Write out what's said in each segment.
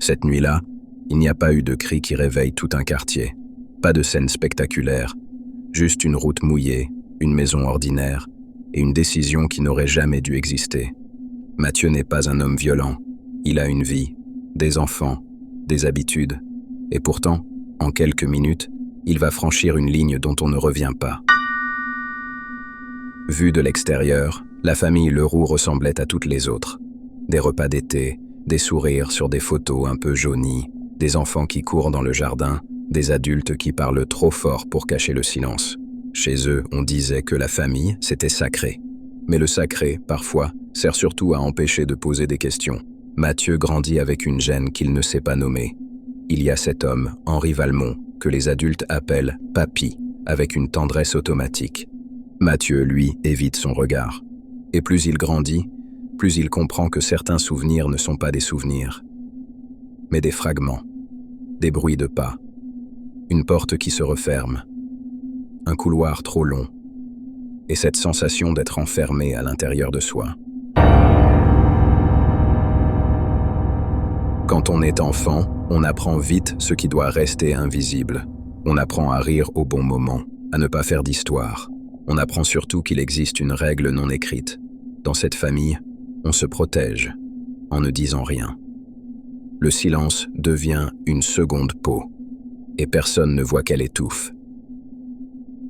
Cette nuit-là, il n'y a pas eu de cri qui réveille tout un quartier. Pas de scène spectaculaire, juste une route mouillée, une maison ordinaire et une décision qui n'aurait jamais dû exister. Mathieu n'est pas un homme violent. Il a une vie, des enfants, des habitudes. Et pourtant, en quelques minutes, il va franchir une ligne dont on ne revient pas. Vue de l'extérieur, la famille Leroux ressemblait à toutes les autres. Des repas d'été, des sourires sur des photos un peu jaunies, des enfants qui courent dans le jardin, des adultes qui parlent trop fort pour cacher le silence. Chez eux, on disait que la famille, c'était sacré. Mais le sacré, parfois, sert surtout à empêcher de poser des questions. Mathieu grandit avec une gêne qu'il ne sait pas nommer. Il y a cet homme, Henri Valmont, que les adultes appellent « papy », avec une tendresse automatique. Mathieu, lui, évite son regard. Et plus il grandit, plus il comprend que certains souvenirs ne sont pas des souvenirs, mais des fragments, des bruits de pas, une porte qui se referme, un couloir trop long, et cette sensation d'être enfermé à l'intérieur de soi. Quand on est enfant, on apprend vite ce qui doit rester invisible. On apprend à rire au bon moment, à ne pas faire d'histoire. On apprend surtout qu'il existe une règle non écrite. Dans cette famille, on se protège en ne disant rien. Le silence devient une seconde peau, et personne ne voit qu'elle étouffe.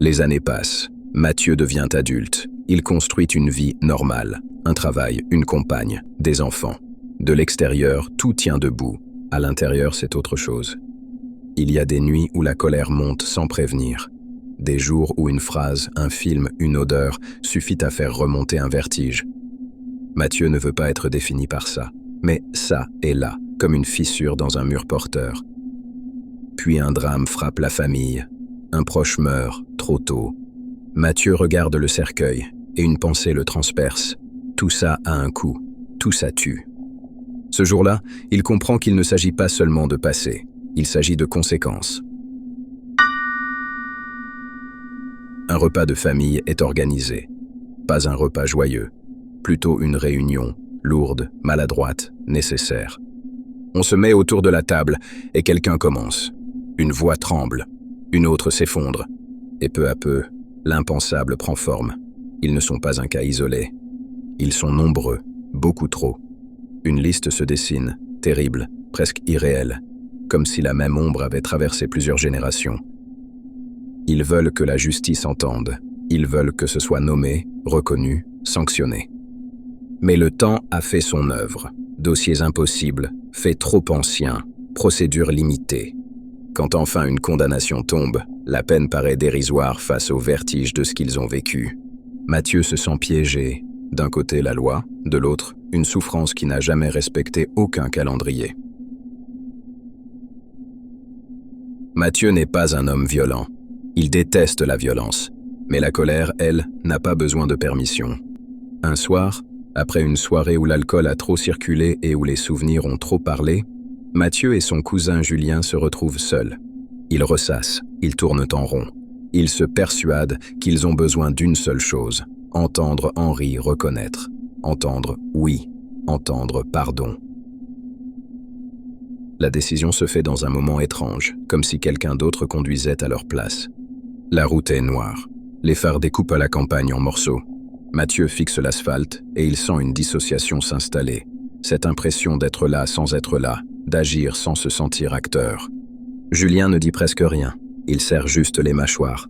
Les années passent, Mathieu devient adulte. Il construit une vie normale, un travail, une compagne, des enfants. De l'extérieur, tout tient debout. À l'intérieur, c'est autre chose. Il y a des nuits où la colère monte sans prévenir. Des jours où une phrase, un film, une odeur suffit à faire remonter un vertige. Mathieu ne veut pas être défini par ça, mais ça est là, comme une fissure dans un mur porteur. Puis un drame frappe la famille. Un proche meurt, trop tôt. Mathieu regarde le cercueil, et une pensée le transperce. Tout ça a un coût, tout ça tue. Ce jour-là, il comprend qu'il ne s'agit pas seulement de passé, il s'agit de conséquences. Un repas de famille est organisé. Pas un repas joyeux, plutôt une réunion, lourde, maladroite, nécessaire. On se met autour de la table et quelqu'un commence. Une voix tremble, une autre s'effondre. Et peu à peu, l'impensable prend forme. Ils ne sont pas un cas isolé. Ils sont nombreux, beaucoup trop. Une liste se dessine, terrible, presque irréelle, comme si la même ombre avait traversé plusieurs générations. Ils veulent que la justice entende. Ils veulent que ce soit nommé, reconnu, sanctionné. Mais le temps a fait son œuvre. Dossiers impossibles, faits trop anciens, procédures limitées. Quand enfin une condamnation tombe, la peine paraît dérisoire face au vertige de ce qu'ils ont vécu. Mathieu se sent piégé. D'un côté la loi, de l'autre, une souffrance qui n'a jamais respecté aucun calendrier. Mathieu n'est pas un homme violent. Il déteste la violence. Mais la colère, elle, n'a pas besoin de permission. Un soir, après une soirée où l'alcool a trop circulé et où les souvenirs ont trop parlé, Mathieu et son cousin Julien se retrouvent seuls. Ils ressassent, ils tournent en rond. Ils se persuadent qu'ils ont besoin d'une seule chose, entendre Henri reconnaître. Entendre oui, entendre pardon. La décision se fait dans un moment étrange, comme si quelqu'un d'autre conduisait à leur place. La route est noire. Les phares découpent la campagne en morceaux. Mathieu fixe l'asphalte et il sent une dissociation s'installer. Cette impression d'être là sans être là, d'agir sans se sentir acteur. Julien ne dit presque rien. Il serre juste les mâchoires.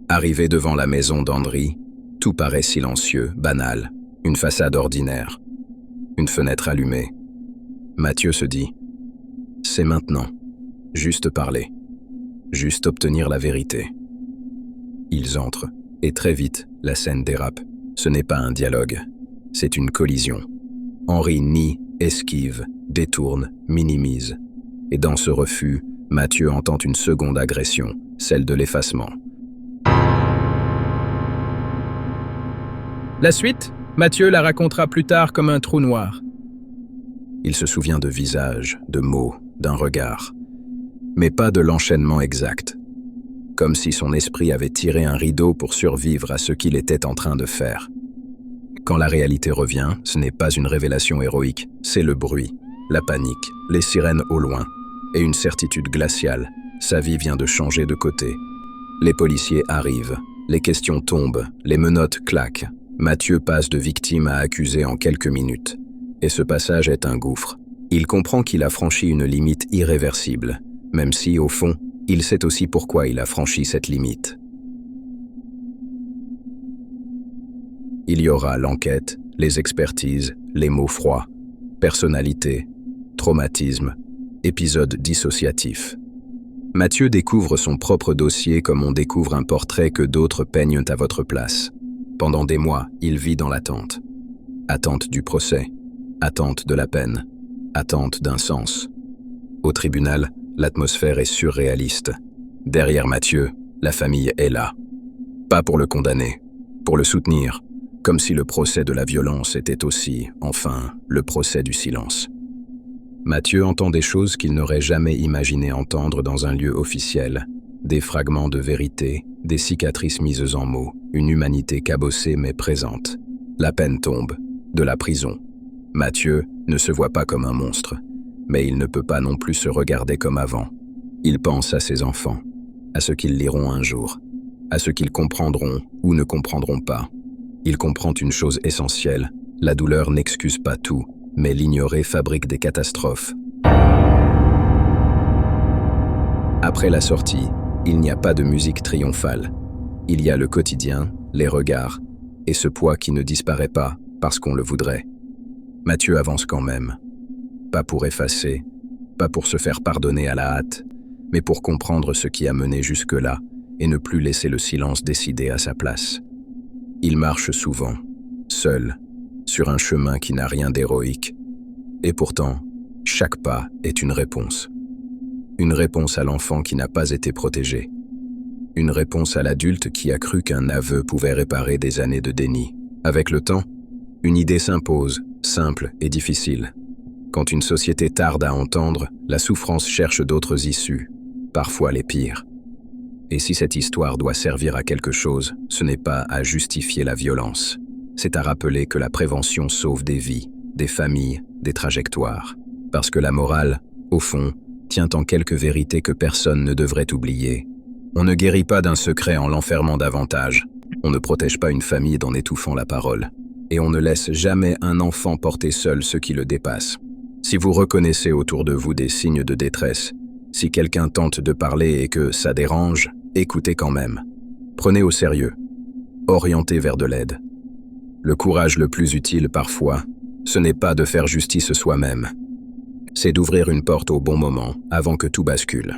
Arrivé devant la maison d'Henri, tout paraît silencieux, banal. Une façade ordinaire. Une fenêtre allumée. Mathieu se dit « C'est maintenant. Juste parler. Juste obtenir la vérité. » Ils entrent, et très vite, la scène dérape. Ce n'est pas un dialogue, c'est une collision. Henri nie, esquive, détourne, minimise. Et dans ce refus, Mathieu entend une seconde agression, celle de l'effacement. La suite, Mathieu la racontera plus tard comme un trou noir. Il se souvient de visages, de mots, d'un regard, mais pas de l'enchaînement exact. Comme si son esprit avait tiré un rideau pour survivre à ce qu'il était en train de faire. Quand la réalité revient, ce n'est pas une révélation héroïque, c'est le bruit. la panique, les sirènes au loin, et une certitude glaciale, sa vie vient de changer de côté. Les policiers arrivent, les questions tombent, les menottes claquent. Mathieu passe de victime à accusé en quelques minutes. Et ce passage est un gouffre. Il comprend qu'il a franchi une limite irréversible, même si, au fond, il sait aussi pourquoi il a franchi cette limite. Il y aura l'enquête, les expertises, les mots froids, personnalité, traumatisme, épisode dissociatif. Mathieu découvre son propre dossier comme on découvre un portrait que d'autres peignent à votre place. Pendant des mois, il vit dans l'attente. Attente du procès, attente de la peine, attente d'un sens. Au tribunal, l'atmosphère est surréaliste. Derrière Mathieu, la famille est là. Pas pour le condamner, pour le soutenir, comme si le procès de la violence était aussi, enfin, le procès du silence. Mathieu entend des choses qu'il n'aurait jamais imaginé entendre dans un lieu officiel. Des fragments de vérité, des cicatrices mises en mots, une humanité cabossée mais présente. La peine tombe, de la prison. Mathieu ne se voit pas comme un monstre, mais il ne peut pas non plus se regarder comme avant. Il pense à ses enfants, à ce qu'ils liront un jour, à ce qu'ils comprendront ou ne comprendront pas. Il comprend une chose essentielle, la douleur n'excuse pas tout, mais l'ignorer fabrique des catastrophes. Après la sortie, il n'y a pas de musique triomphale. Il y a le quotidien, les regards, et ce poids qui ne disparaît pas parce qu'on le voudrait. Mathieu avance quand même. Pas pour effacer, pas pour se faire pardonner à la hâte, mais pour comprendre ce qui a mené jusque-là et ne plus laisser le silence décider à sa place. Il marche souvent, seul, sur un chemin qui n'a rien d'héroïque. Et pourtant, chaque pas est une réponse. Une réponse à l'enfant qui n'a pas été protégé. Une réponse à l'adulte qui a cru qu'un aveu pouvait réparer des années de déni. Avec le temps, une idée s'impose, simple et difficile. Quand une société tarde à entendre, la souffrance cherche d'autres issues, parfois les pires. Et si cette histoire doit servir à quelque chose, ce n'est pas à justifier la violence. C'est à rappeler que la prévention sauve des vies, des familles, des trajectoires. Parce que la morale, au fond, tient en quelques vérités que personne ne devrait oublier. On ne guérit pas d'un secret en l'enfermant davantage. On ne protège pas une famille en étouffant la parole. Et on ne laisse jamais un enfant porter seul ce qui le dépasse. Si vous reconnaissez autour de vous des signes de détresse, si quelqu'un tente de parler et que ça dérange, écoutez quand même. Prenez au sérieux. Orientez vers de l'aide. Le courage le plus utile parfois, ce n'est pas de faire justice soi-même. C'est d'ouvrir une porte au bon moment avant que tout bascule.